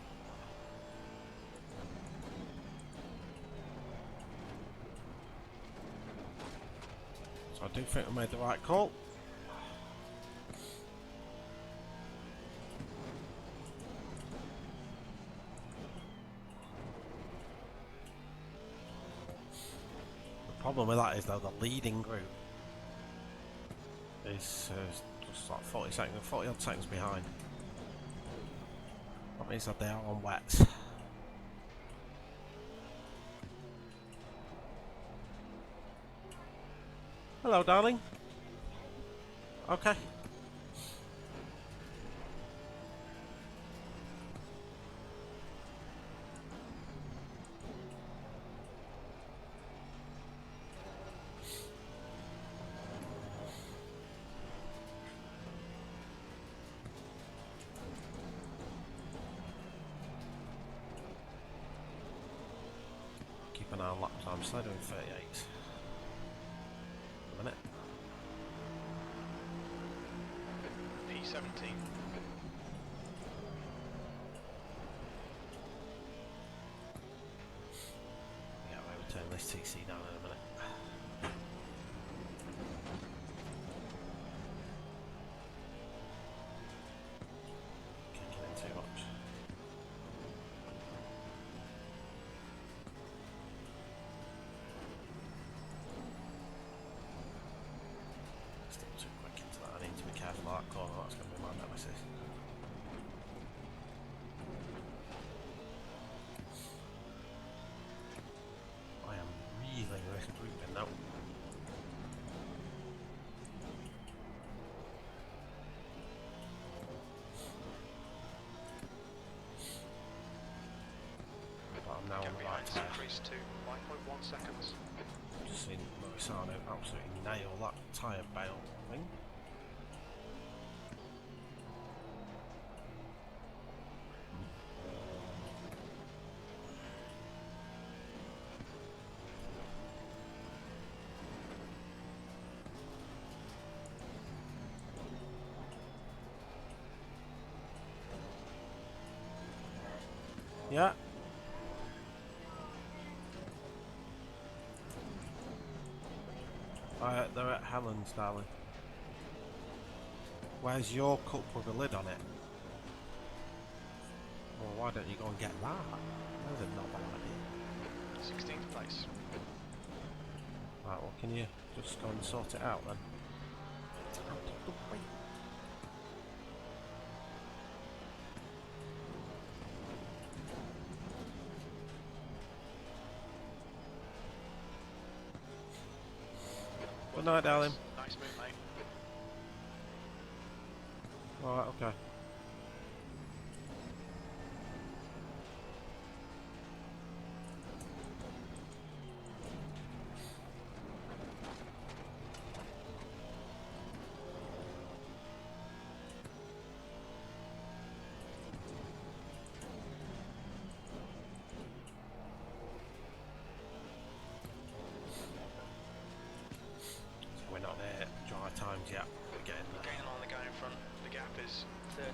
So I do think we made the right call. The problem with that is, though, the leading group is just like 40 odd seconds behind. That means that they are on wets. Hello, darling. Okay. Keep an eye on lap time. So they're doing 38. A minute. P17. Yeah, we'll turn this TC down in a minute. Kicking in too much. Still too quick into that. I need to be careful of that corner. That's going to be my nemesis. I am really grouping now. But I'm now on the right tyre. Increase to 5.1 seconds. Just seen Morisano absolutely nail that tyre bail thing. Yeah. They're at Helen's, darling. Where's your cup with a lid on it? Well, why don't you go and get that? That's a not bad idea. 16th place. Right, well, can you just go and sort it out then? Good night, darling. Nice move, mate. Alright, okay. So we're not there dry times yet. We're getting there. Gaining on the guy in front. The gap is 30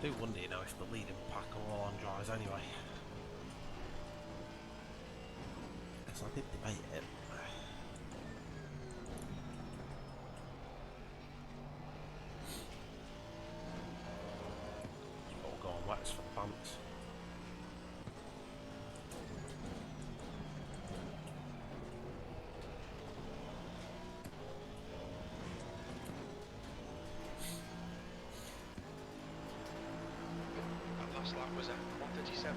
do wonder, you know, if the leading pack are all on dries anyway. Because I did debate it. All go on wets for the pants. That last lap was at 1:37.20.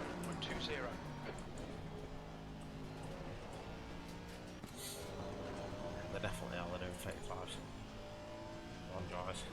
They're definitely all doing 35s on dries.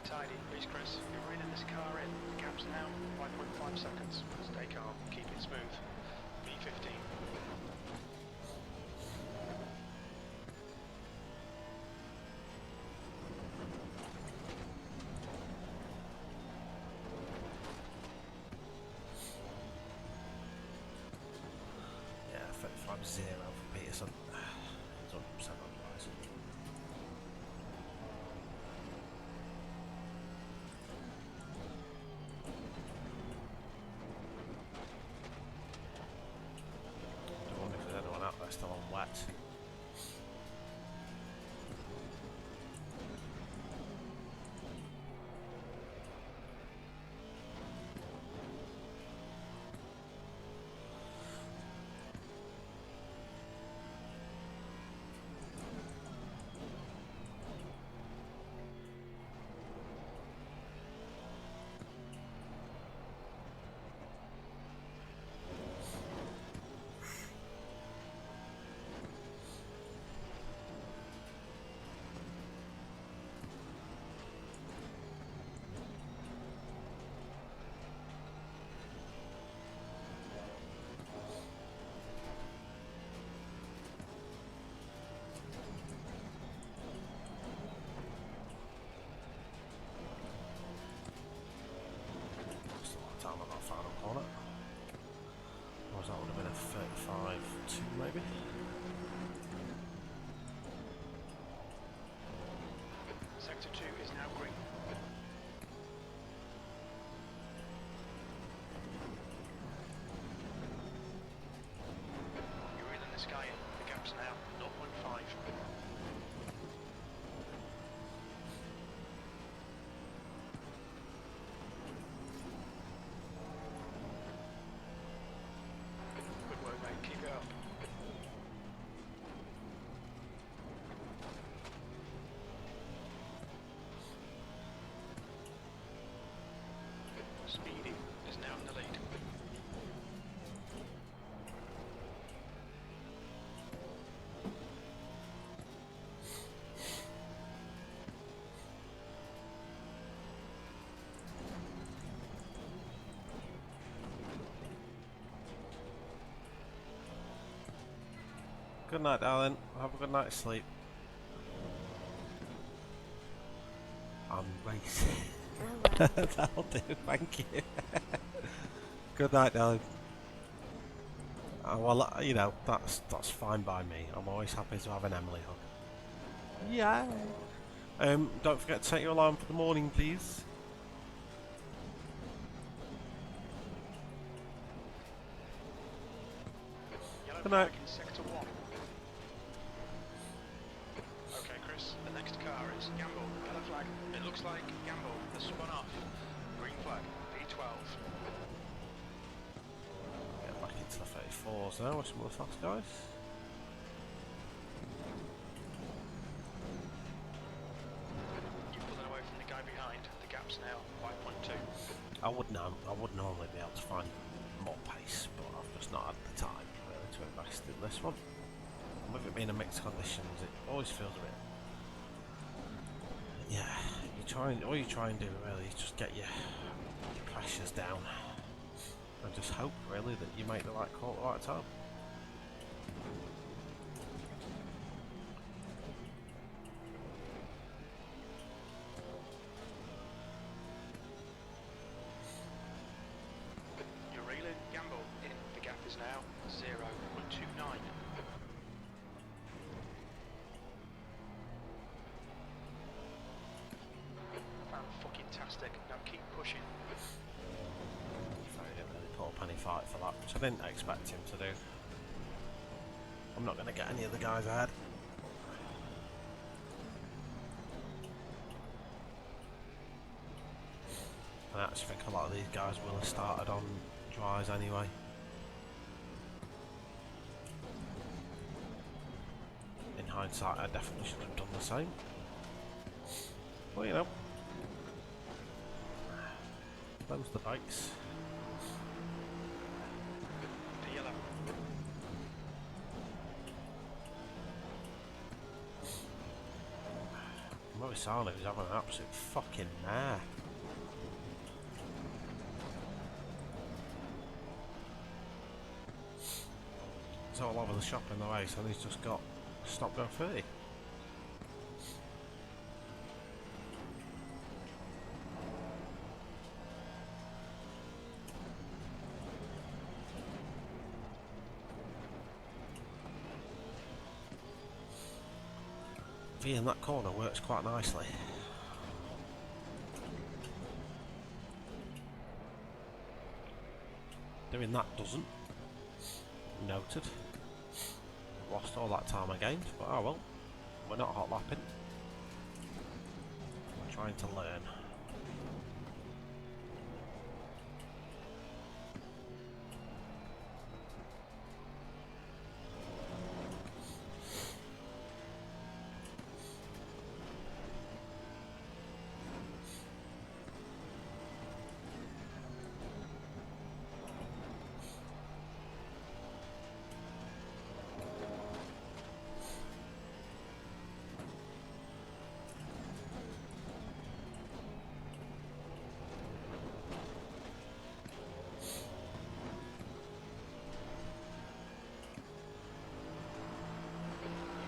Tidy, please, Chris. You're reining this car in. The gap's now 5.5 seconds. Stay calm. Keep it smooth. B15. Yeah, 35-0 for Peterson. He's 100% on dries. Still on wet. Time on that final corner. Or that would have been a 35-2 maybe? Sector 2 is now green. You're reeling this guy in. The gap's now 0.5. Keep it up. Speedy is now in the lead. Good night, darling. Have a good night's sleep. I'm racing. That'll do, thank you. Good night, darling. Well, you know, that's fine by me. I'm always happy to have an Emily hug. Yeah. Don't forget to set your alarm for the morning, please. Yellow Good night. flag in sector 1. Okay, Chris, the next car is Gamble. Yellow flag. It looks like Gamble has spun off. Green flag, V12. Get back into the 34s now with some of the fast guys. You're pulling away from the guy behind. The gap's now 5.2. I would normally be able to find more pace, but I've just not had the time really to invest in this one. And with it being a mixed conditions, it always feels a bit. Yeah, all you try and do really is just get your pressures down, and just hope really that you make the right call at the right time. You're reeling Gamble in. The gap is now 0.29. Fan-fucking-tastic. Now keep pushing. So I didn't really put up any fight for that, which I didn't expect him to do. I'm not going to get any of the guys ahead. I actually think a lot of these guys will have started on dries anyway. In hindsight, I definitely should have done the same. Well, you know, them's the bikes. The yellow. Morisano is having an absolute fucking mare. He's all over the shop in the race and he's just got stop go 30. V in that corner works quite nicely. Doing that doesn't. Noted. Lost all that time I gained, but oh well. We're not hot lapping. We're trying to learn.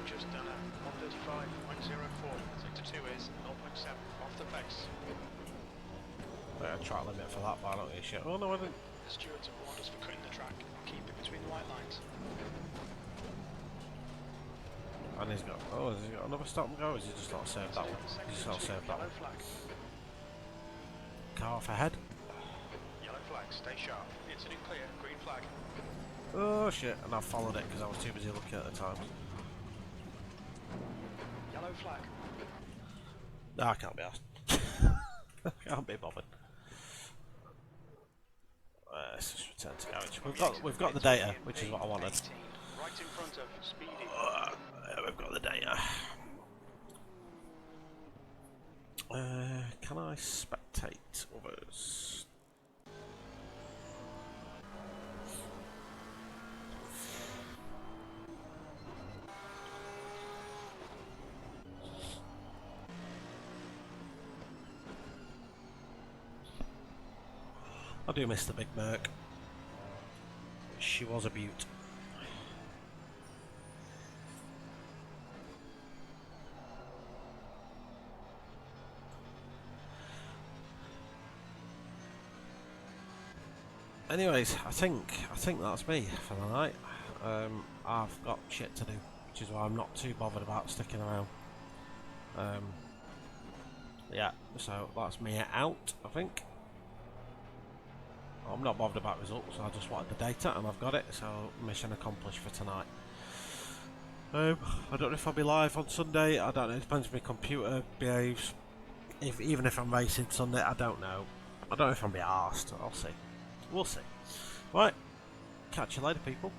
You've just done a 135.04. Sector 2 is 0.7 off the pace. Yeah, track limit for that, but I don't give a shit. Oh no, I didn't. The stewards have warned us for cutting the track. Keep it between the white lines. And he's got. Oh, has he got another stop and go? Or is he just not saved that one? He's just not saved that Yellow one. flag. Car off ahead. Yellow flag. Stay sharp. Incident clear. Green flag. Oh shit! And I followed it because I was too busy looking at the times. Yellow flag. No, I can't be asked. Can't be bothered. Let's just return to garage. We've got the data, which is what I wanted. 18, right in front of Speedy. We've got the data. Can I spectate others? I do miss the big Merc. She was a beaut. Anyways, I think that's me for the night. I've got shit to do, which is why I'm not too bothered about sticking around. Yeah, so that's me out, I think. I'm not bothered about results, I just wanted the data and I've got it, so mission accomplished for tonight. I don't know if I'll be live on Sunday, I don't know, it depends if my computer behaves. Even if I'm racing Sunday, I don't know. I don't know if I'm be arsed, I'll see. We'll see. Right, catch you later people.